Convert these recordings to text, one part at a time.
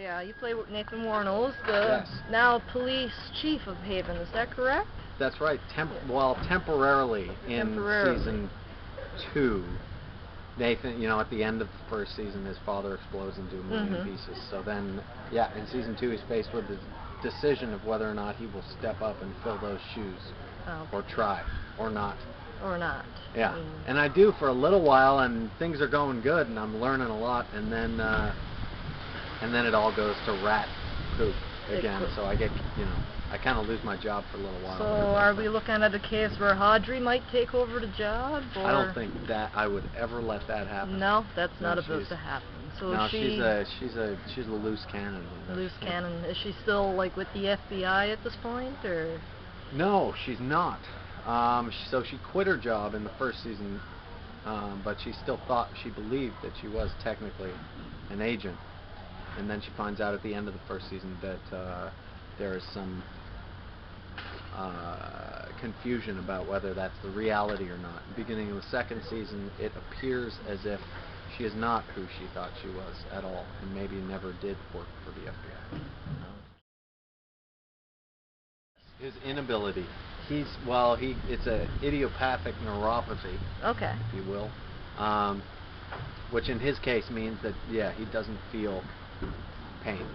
Yeah, you play with Nathan Warnels, the now police chief of Haven. Is that correct? That's right. Well, temporarily in season 2, Nathan, at the end of the first season, his father explodes into a million pieces. So then, in season 2, he's faced with the decision of whether or not he will step up and fill those shoes, or try, or not. Or not. Yeah, and I do for a little while, and things are going good, and I'm learning a lot, and then it all goes to rat poop again. So I get, I kind of lose my job for a little while. So are we looking at a case where Audrey might take over the job? Or? I don't think that I would ever let that happen. No, that's not about to happen. So no, she's a loose cannon. Loose cannon. Is she still like with the FBI at this point, or? No, she's not. So she quit her job in the first season, but she still believed that she was technically an agent. And then she finds out at the end of the first season that there is some confusion about whether that's the reality or not. Beginning of the second season, it appears as if she is not who she thought she was at all, and maybe never did work for the FBI. His inability. It's a idiopathic neuropathy. Okay. If you will. Which in his case means that, he doesn't feel pain.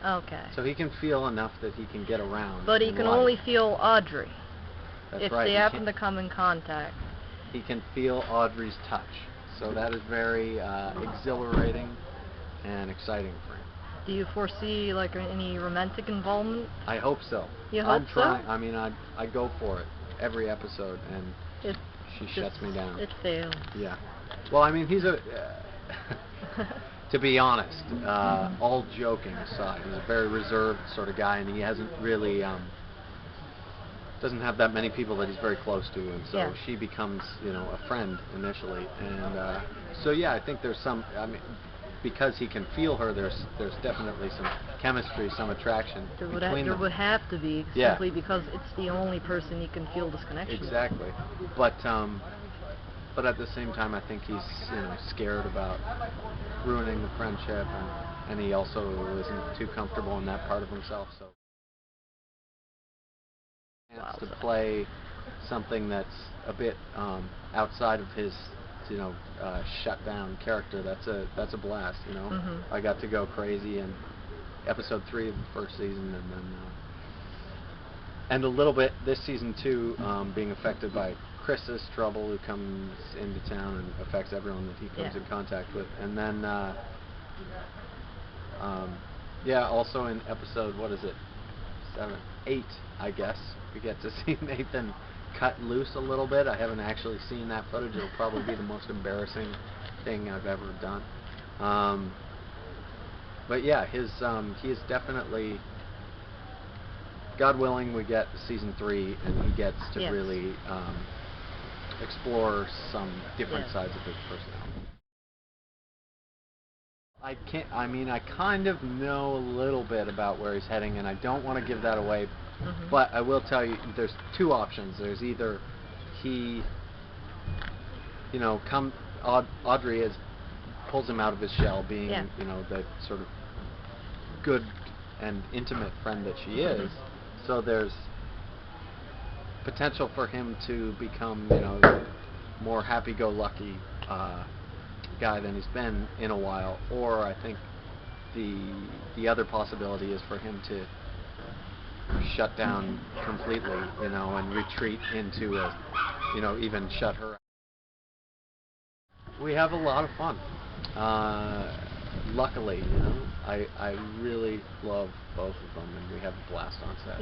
Okay. So he can feel enough that he can get around. But he can only feel Audrey. That's right. If they happen to come in contact. He can feel Audrey's touch. So that is very exhilarating and exciting for him. Do you foresee like any romantic involvement? I hope so. You hope I'm trying. I mean, I go for it every episode, and she shuts me down. It fails. Yeah. Well, I mean, he's a... to be honest, all joking aside, he's a very reserved sort of guy, and he hasn't really... doesn't have that many people that he's very close to, and so she becomes, a friend initially. And so, I think there's some... I mean, because he can feel her, there's definitely some chemistry, some attraction between them. There would have to be, simply because it's the only person he can feel this connection with. Exactly. But at the same time, I think he's scared about ruining the friendship, and he also isn't too comfortable in that part of himself. So to play something that's a bit outside of his shut down character, that's a blast. I got to go crazy in episode 3 of the first season, and then and a little bit this season too, being affected by Chris's trouble, who comes into town and affects everyone that he comes in contact with. And then also in episode, what is it, 7, 8, I guess, we get to see Nathan cut loose a little bit. I haven't actually seen that footage. It'll probably be the most embarrassing thing I've ever done. But he is definitely, God willing, we get season 3, and he gets to really explore some different sides of his personality. I kind of know a little bit about where he's heading, and I don't want to give that away. But I will tell you, there's 2 options. There's either he, Audrey pulls him out of his shell, being, the sort of good and intimate friend that she is. So there's potential for him to become, more happy-go-lucky guy than he's been in a while. Or I think the other possibility is for him to shut down completely, and retreat into even shut her out. We have a lot of fun. Luckily, I really love both of them, and we have a blast on set.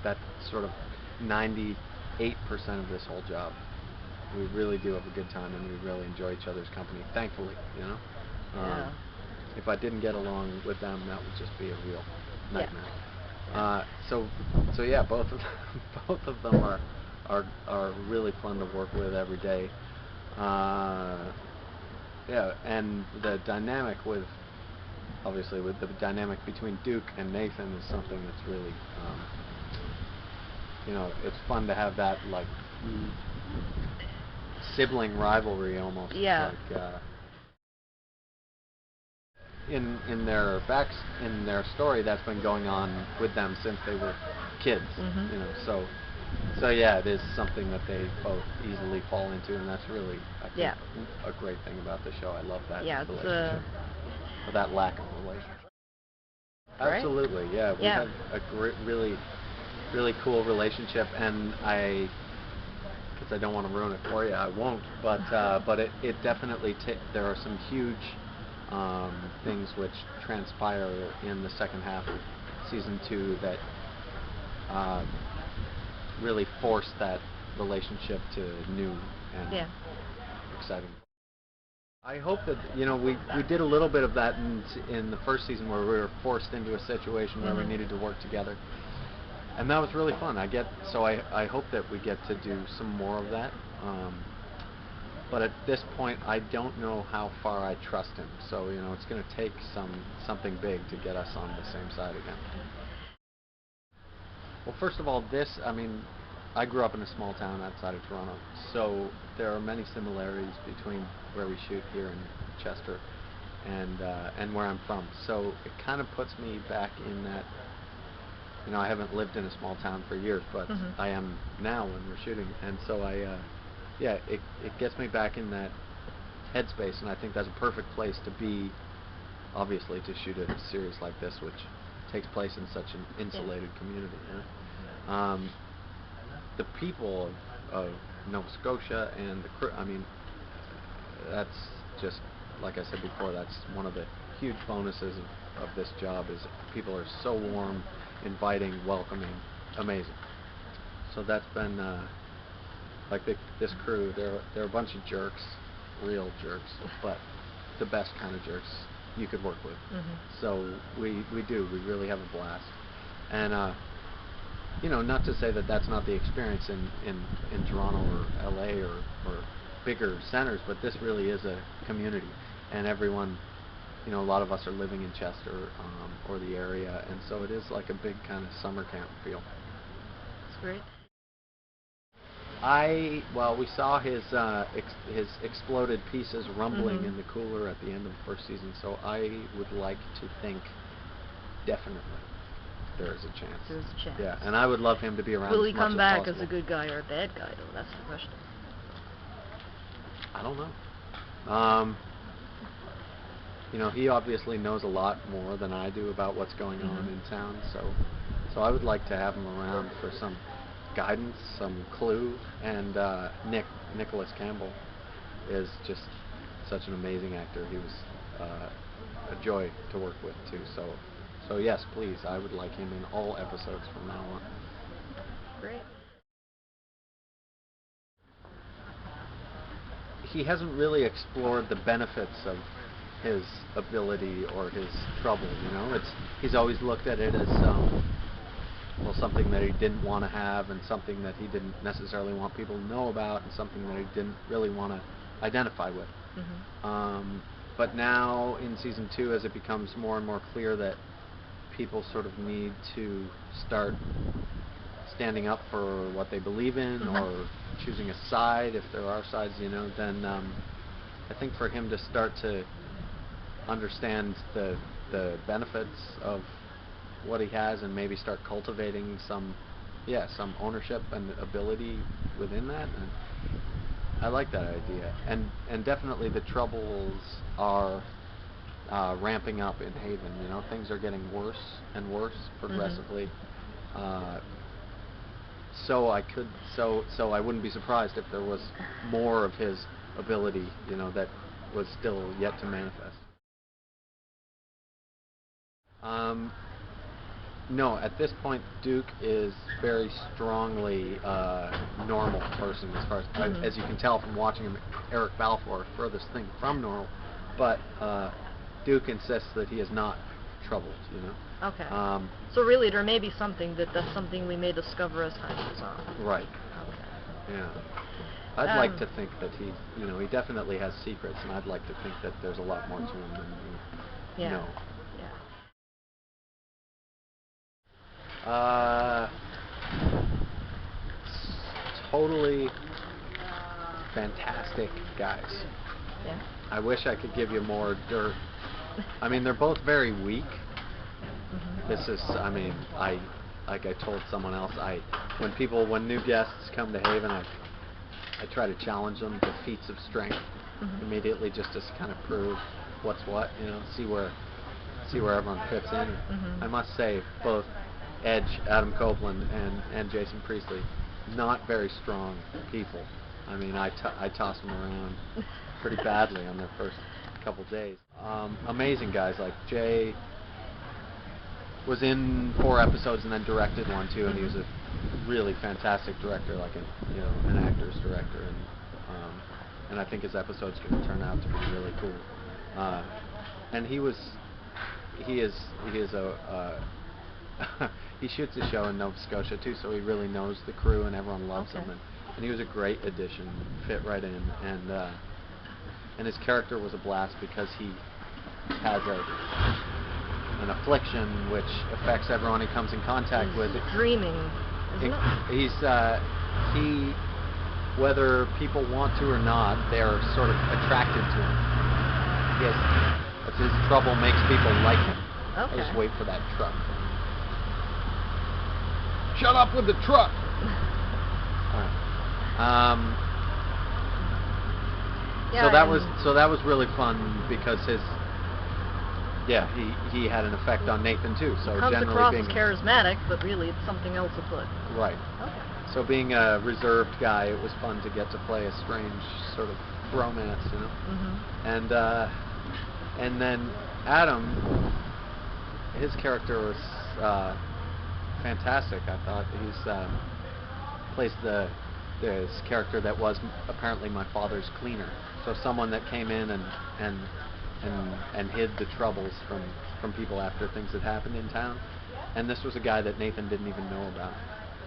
That's sort of 98% of this whole job. We really do have a good time, and we really enjoy each other's company, thankfully, If I didn't get along with them, that would just be a real nightmare. Both of them are really fun to work with every day. And the dynamic the dynamic between Duke and Nathan is something that's really, it's fun to have that like sibling rivalry almost. Yeah. in their story, that's been going on with them since they were kids. You know, so yeah, it is something that they both easily fall into, and that's really, I think, a great thing about the show. I love that relationship, or that lack of relationship. Absolutely, yeah. We have a great, really cool relationship, and because I don't want to ruin it for you, I won't. But it definitely there are some huge things which transpire in the second half of season 2 that really force that relationship to new and exciting. I hope that, you know, we did a little bit of that in the first season, where we were forced into a situation where we needed to work together, and that was really fun. I hope that we get to do some more of that. But at this point, I don't know how far I trust him. So, you know, it's going to take something big to get us on the same side again. Well, first of all, I grew up in a small town outside of Toronto, so there are many similarities between where we shoot here in Chester and where I'm from. So it kind of puts me back in that, you know, I haven't lived in a small town for years, but I am now when we're shooting, and so it gets me back in that headspace, and I think that's a perfect place to be, obviously, to shoot a series like this, which takes place in such an insulated community. You know? The people of Nova Scotia and the crew, that's just, like I said before, that's one of the huge bonuses of this job, is people are so warm, inviting, welcoming, amazing. So that's been, this crew, they're a bunch of jerks, real jerks, but the best kind of jerks you could work with. So we really have a blast. And you know, not to say that that's not the experience in Toronto or LA or bigger centers, but this really is a community, and everyone, you know, a lot of us are living in Chester or the area, and so it is like a big kind of summer camp feel. That's great. We saw his exploded pieces rumbling in the cooler at the end of the first season, so I would like to think definitely there is a chance. There's a chance. Yeah, and I would love him to be around. Will he come back as a good guy or a bad guy, though? That's the question. I don't know. You know, he obviously knows a lot more than I do about what's going on in town, so I would like to have him around for some guidance, some clue. And Nicholas Campbell is just such an amazing actor. He was a joy to work with too. So yes, please, I would like him in all episodes from now on. Great. He hasn't really explored the benefits of his ability or his trouble. You know, he's always looked at it as something that he didn't want to have, and something that he didn't necessarily want people to know about, and something that he didn't really want to identify with. But now in season 2, as it becomes more and more clear that people sort of need to start standing up for what they believe in, or choosing a side if there are sides, you know, then I think for him to start to understand the benefits of what he has, and maybe start cultivating some ownership and ability within that, and I like that idea. And definitely the troubles are ramping up in Haven. You know, things are getting worse and worse progressively. So I wouldn't be surprised if there was more of his ability, you know, that was still yet to manifest. No, at this point, Duke is very strongly normal person, as far as you can tell from watching him. Eric Balfour, furthest thing from normal, but Duke insists that he is not troubled, you know. Okay. So really, there may be something that's something we may discover as time goes on. Right. Okay. Yeah. I'd like to think that he definitely has secrets, and I'd like to think that there's a lot more to him than we know. Totally fantastic guys. Yeah. I wish I could give you more dirt I mean, they're both very weak. Mm-hmm. This is, I mean, like I told someone else, when new guests come to Haven, I try to challenge them to feats of strength immediately, just to kind of prove what's what, see where everyone fits in. I must say, both Edge, Adam Copeland, and Jason Priestley, not very strong people. I mean, I tossed them around pretty badly on their first couple days. Amazing guys, like Jay was in 4 episodes and then directed one too, and he was a really fantastic director, like an actor's director, and I think his episodes can turn out to be really cool. And he is a he shoots a show in Nova Scotia too, so he really knows the crew and everyone loves him, and he was a great addition, fit right in, and his character was a blast because he has an affliction which affects everyone he comes in contact with. Dreaming, isn't it? He, whether people want to or not, they're sort of attracted to him. His trouble makes people like him. Okay. I'll just wait for that truck. Shut up with the truck! Alright. Yeah, so that was really fun because he had an effect on Nathan too. So comes generally across being as charismatic, but really it's something else afoot. Right. Okay. So being a reserved guy, it was fun to get to play a strange sort of bromance, And then Adam, his character was fantastic. I thought plays this character that was apparently my father's cleaner. So someone that came in and hid the troubles from people after things had happened in town. And this was a guy that Nathan didn't even know about.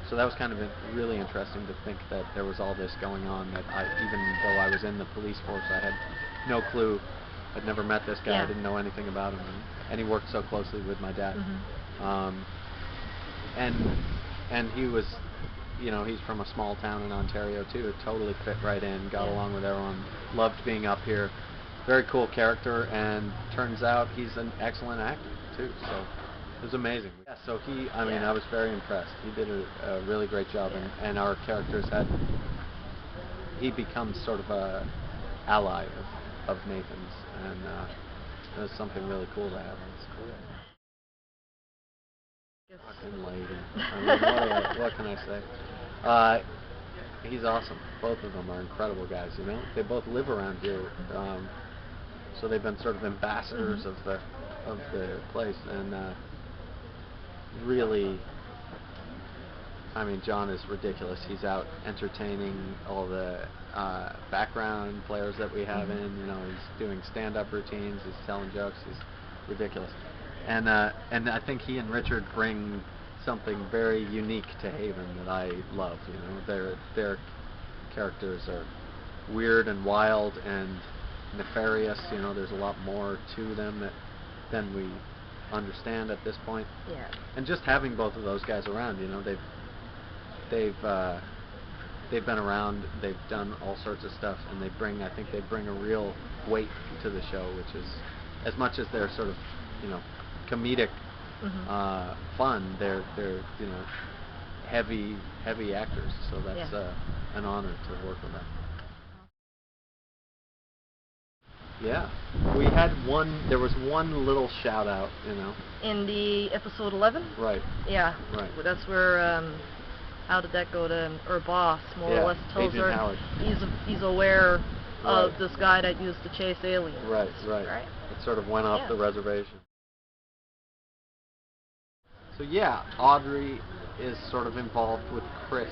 So that was kind of really interesting to think that there was all this going on, that even though I was in the police force, I had no clue. I'd never met this guy. I didn't know anything about him, and he worked so closely with my dad. And he was, he's from a small town in Ontario too. It totally fit right in, got along with everyone, loved being up here. Very cool character, and turns out he's an excellent actor too. So it was amazing. Yeah, so I was very impressed. He did a really great job, and our characters he becomes sort of a ally of Nathan's, and it was something really cool to have. It's cool. Fucking lady. I mean, what can I say? He's awesome. Both of them are incredible guys. They both live around here, so they've been sort of ambassadors of the place, and really, I mean, John is ridiculous. He's out entertaining all the background players that we have in. He's doing stand-up routines. He's telling jokes. He's ridiculous, and I think he and Richard bring something very unique to Haven that I love. Their characters are weird and wild and nefarious. There's a lot more to them than we understand at this point. Yeah. And just having both of those guys around, they've been around, they've done all sorts of stuff, and I think they bring a real weight to the show, which is, as much as they're sort of, comedic fun, they're heavy actors, so that's an honor to work with them. Yeah, there was one little shout out, In the episode 11? Right. Yeah. Right. That's where, how did that go to her boss, more or less tells Agent her Howard. he's aware of this guy that used to chase aliens. Right. It sort of went off the reservation. So Audrey is sort of involved with Chris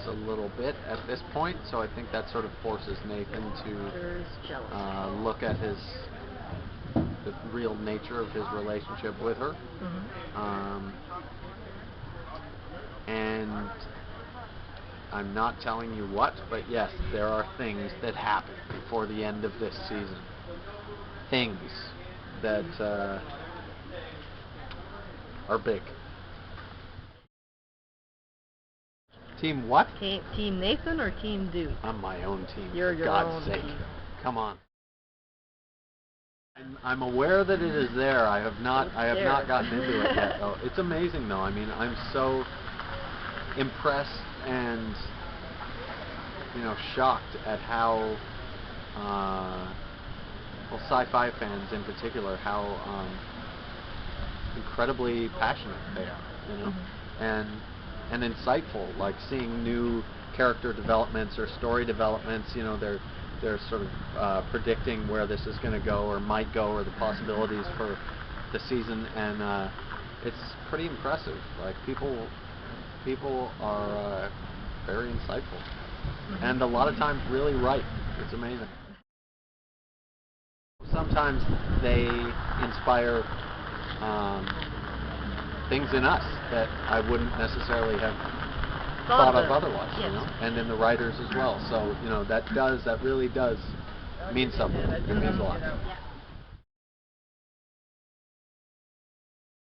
a little bit at this point, so I think that sort of forces Nathan to look at the real nature of his relationship with her. And I'm not telling you what, but yes, there are things that happen before the end of this season. Things that are big. Team what? Team Nathan or Team Duke? I'm my own team. You're for your God's own sake. team. Come on. I'm aware that it is there. I have not gotten into it yet though. It's amazing though. I mean, I'm so impressed and shocked at how well, sci-fi fans in particular, how incredibly passionate they are, and insightful, like seeing new character developments or story developments. They're sort of predicting where this is going to go or might go, or the possibilities for the season, and it's pretty impressive. Like people are very insightful, and a lot of times really right. It's amazing. Sometimes they inspire things in us that I wouldn't necessarily have thought of otherwise, and in the writers as well. So that really does mean something. It means a lot.